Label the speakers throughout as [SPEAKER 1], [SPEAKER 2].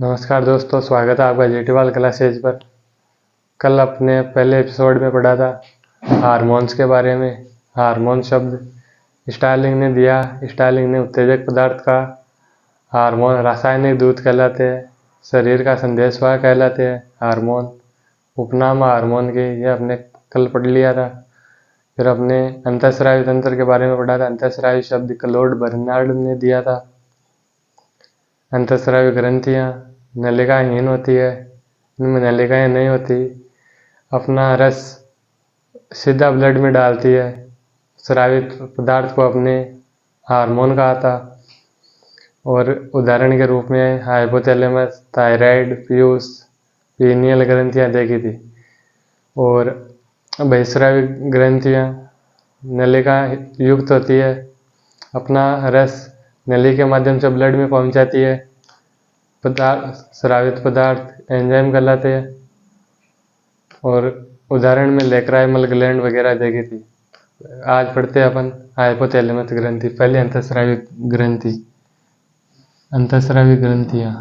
[SPEAKER 1] नमस्कार दोस्तों, स्वागत है आपका जीटीवाल क्लासेज पर। कल अपने पहले एपिसोड में पढ़ा था हार्मोन्स के बारे में। हार्मोन शब्द स्टार्लिंग ने दिया। स्टार्लिंग ने उत्तेजक पदार्थ का। हार्मोन रासायनिक दूत कहलाते हैं, शरीर का संदेशवाहक कहलाते हैं हार्मोन। उपनाम हार्मोन के ये अपने कल पढ़ लिया था। फिर अपने अंतःस्रावी तंत्र के बारे में पढ़ा था। अंतःस्रावी शब्द क्लोड बर्नार्ड ने दिया था। अंतःस्रावी ग्रंथियाँ नलिकाहीन होती है, इनमें नलिकाएं नहीं होती, अपना रस सीधा ब्लड में डालती है। स्रावित पदार्थ को अपने हार्मोन कहा था। और उदाहरण के रूप में हाइपोथैलेमस, थायराइड, पीयूष, पीनियल ग्रंथियाँ देखी थी। और बहिस्रावी ग्रंथियाँ नलिका युक्त होती है, अपना रस नली के माध्यम से ब्लड में पहुंचाती है। स्रावित पदार्थ एंजाइम कहलाते हैं। और उदाहरण में लेक्राइमल ग्लैंड वगैरह देखी थी। आज पढ़ते हैं अपन हाइपोथैलेमस ग्रंथि। पहले अंतःस्रावी ग्रंथि। अंतःस्रावी ग्रंथियाँ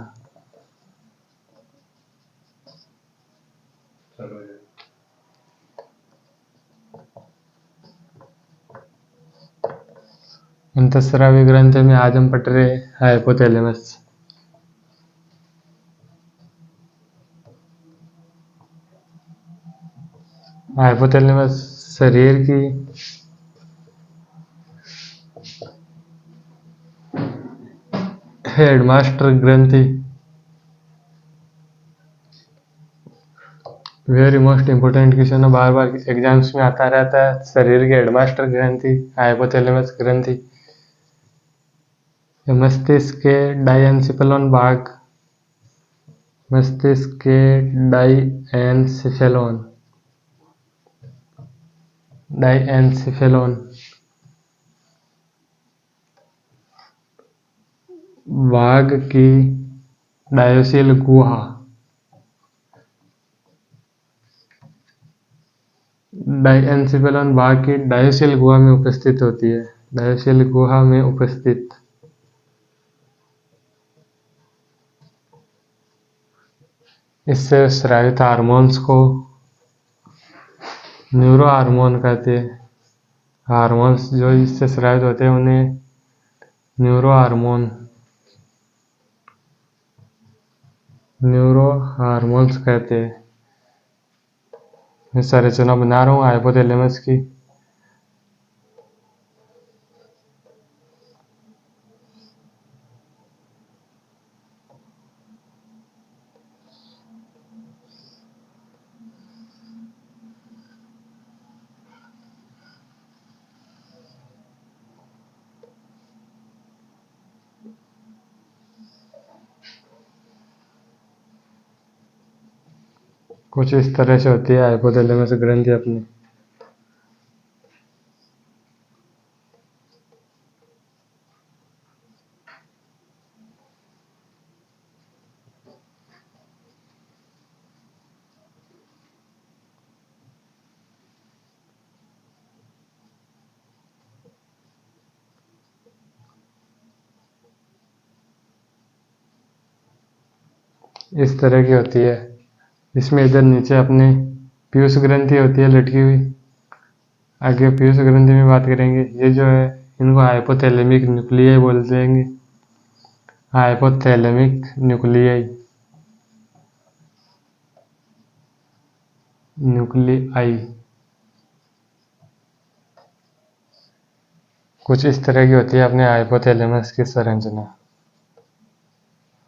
[SPEAKER 1] अंतःस्रावी ग्रंथि में आज हम पढ़ रहे हाइपोथैलेमस। हाइपोथैलेमस शरीर की हेडमास्टर ग्रंथि, वेरी मोस्ट इम्पोर्टेंट क्वेश्चन है, बार बार एग्जाम्स में आता रहता है। शरीर की हेडमास्टर ग्रंथि हाइपोथैलेमस ग्रंथि। मस्तिष्क के डायएन्सिफेलॉन भाग, मस्तिष्क के डायएन्सिफेलॉन भाग की डायोसिल गुहा, डायएन्सिफेलॉन भाग की डायोसिल गुहा में उपस्थित होती है। डायोसिल गुहा में उपस्थित इससे स्रावित हार्मोन्स को न्यूरो हार्मोन कहते हैं। हार्मोन्स जो इससे स्रावित होते हैं उन्हें न्यूरो हार्मोन्स कहते हैं। मैं संरचना बना रहा हूँ हाइपोथैलेमस की। कुछ इस तरह से होती है हाइपोथैलेमस ग्रंथि अपनी। इस तरह की होती है। इसमें इधर नीचे अपने पीयूष ग्रंथि होती है लटकी हुई। आगे पीयूष ग्रंथि में बात करेंगे। ये जो है इनको हाइपोथैलेमिक न्यूक्लियाई बोल देंगे। हाइपोथैलेमिक न्यूक्लियाई कुछ इस तरह की होती है अपने हाइपोथैलेमस की संरचना।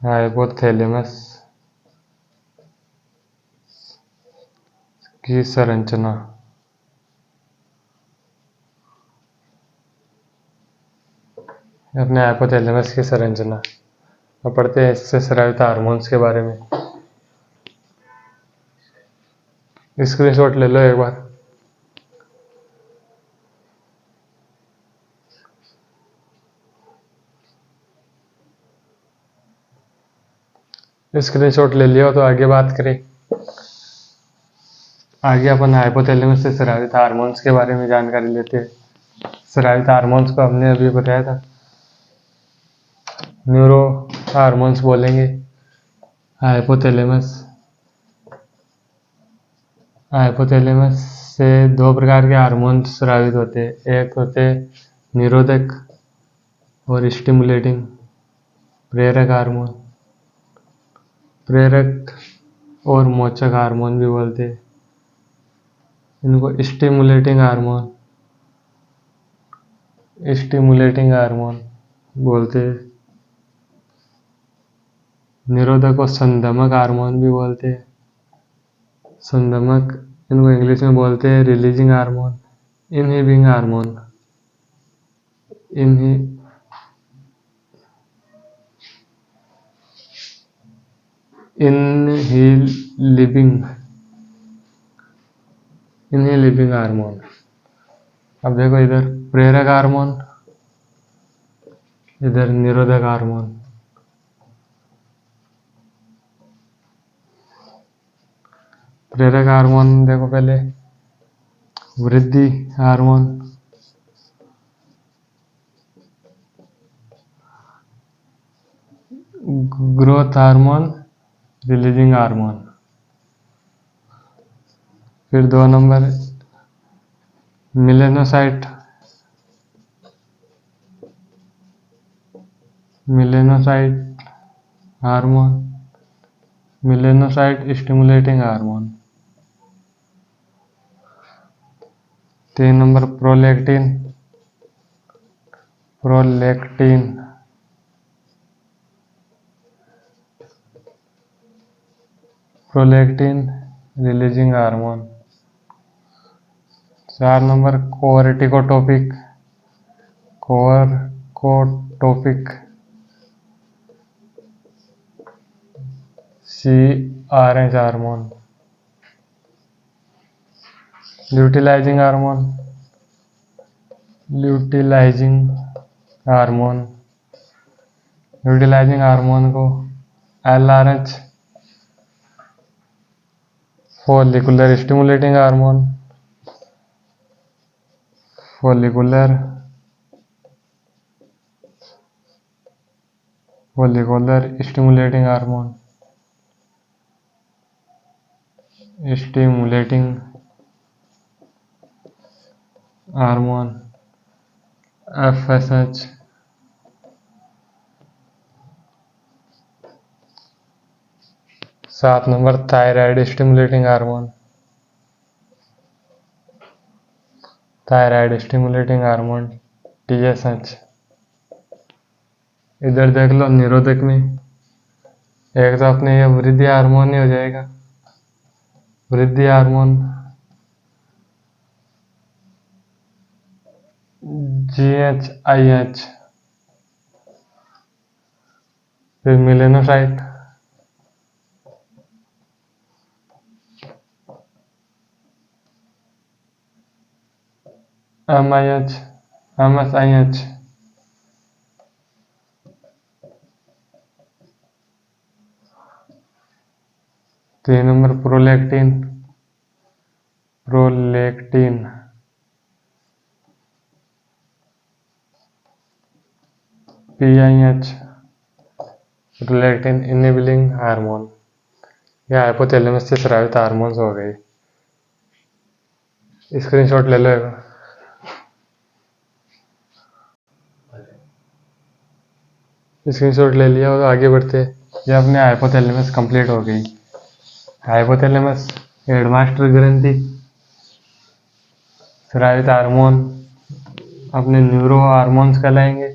[SPEAKER 1] हाइपोथैलेमस की संरचना अपने हाइपोथैलेमस की संरचना। अब पढ़ते हैं इससे स्रावित हार्मोन्स के बारे में। स्क्रीनशॉट ले लो एक बार। स्क्रीनशॉट ले लिया तो आगे बात करें। आगे अपन हाइपोथैलेमस से स्रावित हार्मोन्स के बारे में जानकारी लेते हैं। स्रावित हार्मोन्स को हमने अभी बताया था, न्यूरो हार्मोन्स बोलेंगे। हाइपोथैलेमस हाइपोथैलेमस से दो प्रकार के हार्मोन स्रावित होते हैं। एक होते निरोधक और स्टिमुलेटिंग। प्रेरक हार्मोन, प्रेरक और मोचक हार्मोन भी बोलते हैं। इनको स्टिमुलेटिंग हार्मोन बोलते हैं। निरोधक को संदमक हार्मोन भी बोलते हैं। संदमक इनको इंग्लिश में बोलते हैं रिलीजिंग हार्मोन, इनहिबिंग हार्मोन, इनहिबिंग हार्मोन। अब देखो इधर प्रेरक हार्मोन, इधर निरोधक हार्मोन। प्रेरक हार्मोन देखो पहले वृद्धि hormone, growth hormone, releasing hormone. फिर 2 number melanocyte hormone, melanocyte stimulating hormone. 3 number prolactin releasing hormone. 4 number corticotropic CRH hormone. Luteinising hormone को LRH, follicular stimulating hormone, follicular stimulating hormone FSH। 7 number thyroid stimulating hormone, TSH। इधर देख लो निरोधक में एक तो अपने ये वृद्धि हार्मोन ही हो जाएगा, वृद्धि हार्मोन GHIH। फिर melanocyte MSIH। 3 number prolactin PIH, prolactin enabling hormone. यह हाइपोथैलेमस से स्रावित हार्मोन्स हो गए। स्क्रीनशॉट ले लो एक। स्क्रीनशॉट ले लिया और आगे बढ़ते। ये अपने हाइपोथैलेमस कंप्लीट हो गई। हाइपोथैलेमस हेडमास्टर ग्रंथि, स्रावित हार्मोन अपने न्यूरो हार्मोन्स कहलाएंगे।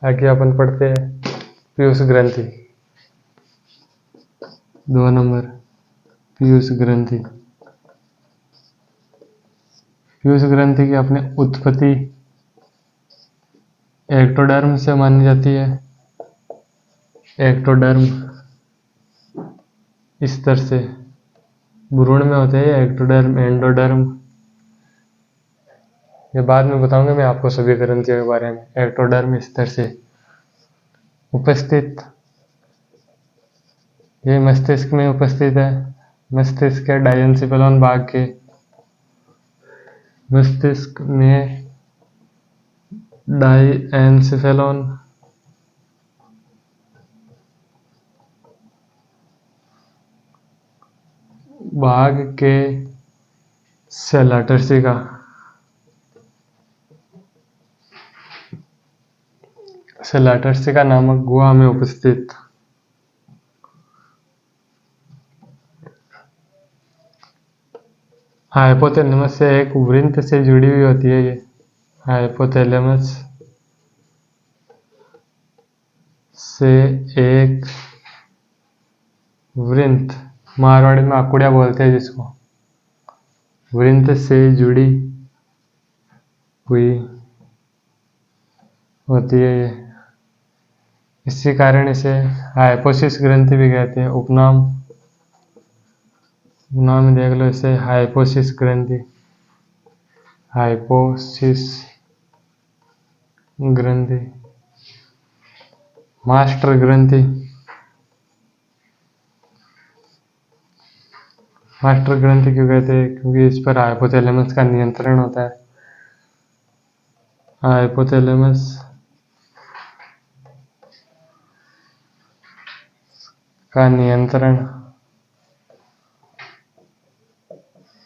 [SPEAKER 1] आगे अपन पढ़ते हैं पीयूष ग्रंथि। 2 नंबर पीयूष ग्रंथि। पीयूष ग्रंथि की अपने उत्पत्ति एक्टोडर्म से मानी जाती है। एक्टोडर्म इस तरह से भ्रूण में होते हैं एक्टोडर्म, एंडोडर्म। ये बाद में बताऊंगा मैं आपको सभी ग्रंथियों के बारे में। एक्टोडर्म इस तरह से उपस्थित, ये मस्तिष्क में उपस्थित है। मस्तिष्क के डायंसिफेलॉन भाग के मस्तिष्क में डायंसिफेलॉन भाग के सेलाटर्सिका नामक गुहा में उपस्थित हाइपोथैलेमस से एक वृंत से जुड़ी हुई होती है। ये हाइपोथैलेमस से एक वृंत, मारवाड़ी में आकुड़िया बोलते हैं जिसको, वृंत से जुड़ी हुई होती है ये। इसी कारण इसे हाइपोसिस ग्रंथि भी कहते हैं। उपनाम में देख लो इसे हाइपोसिस ग्रंथि, हाइपोसिस ग्रंथि, मास्टर ग्रंथि। मास्टर ग्रंथि क्यों कहते हैं? क्योंकि इस पर हाइपोथैलेमस का नियंत्रण होता है। हाइपोथैलेमस का नियंत्रण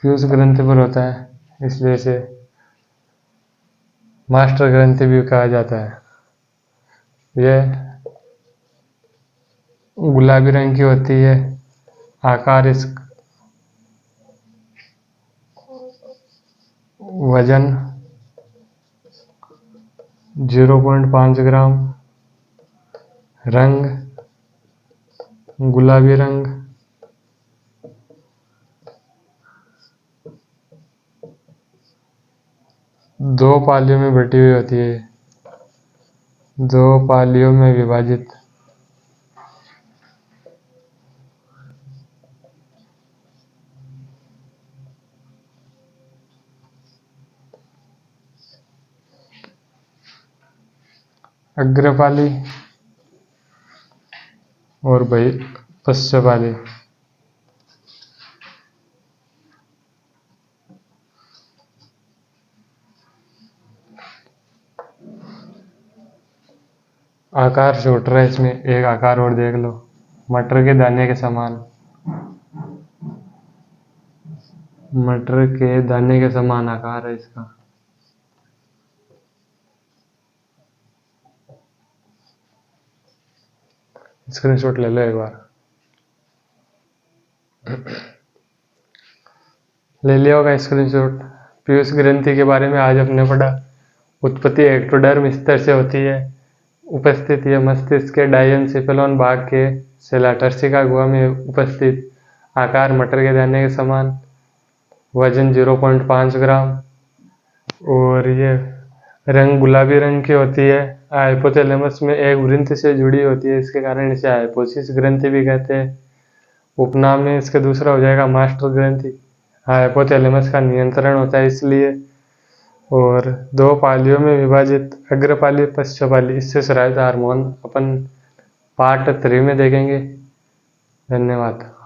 [SPEAKER 1] फ्यूज ग्रंथि पर होता है, इसलिए इसे मास्टर ग्रंथि भी कहा जाता है। यह गुलाबी रंग की होती है। आकार इस वजन 0.5 ग्राम, रंग गुलाबी रंग, दो पालियों में बटी हुई होती है, दो पालियों में विभाजित। अग्रपाली और पश्चपाली। आकार छोट रहा है इसमें, एक आकार और देख लो, मटर के दाने के समान, मटर के दाने के समान आकार है इसका। स्क्रीनशॉट ले लो एक बार। ले लिया होगा स्क्रीनशॉट। पीयूष ग्रंथि के बारे में आज हमने पढ़ा। उत्पत्ति एक्टोडर्म स्तर से होती है। उपस्थित यह मस्तिष्क के डायनसेफेलॉन भाग के सेलाटर्सिका गुहा में उपस्थित। आकार मटर के दाने के समान, वजन 0.5 ग्राम, और ये रंग गुलाबी रंग की होती है। हाइपोथैलेमस में एक वृंत से जुड़ी होती है, इसके कारण इसे हाइपोसिस ग्रंथि भी कहते हैं। उपनाम में इसका दूसरा हो जाएगा मास्टर ग्रंथि। हाइपोथैलेमस का नियंत्रण होता है इसलिए। और दो पालियों में विभाजित, अग्रपाली पश्चपाली। इससे स्रावित हार्मोन अपन पार्ट 3 में देखेंगे। धन्यवाद।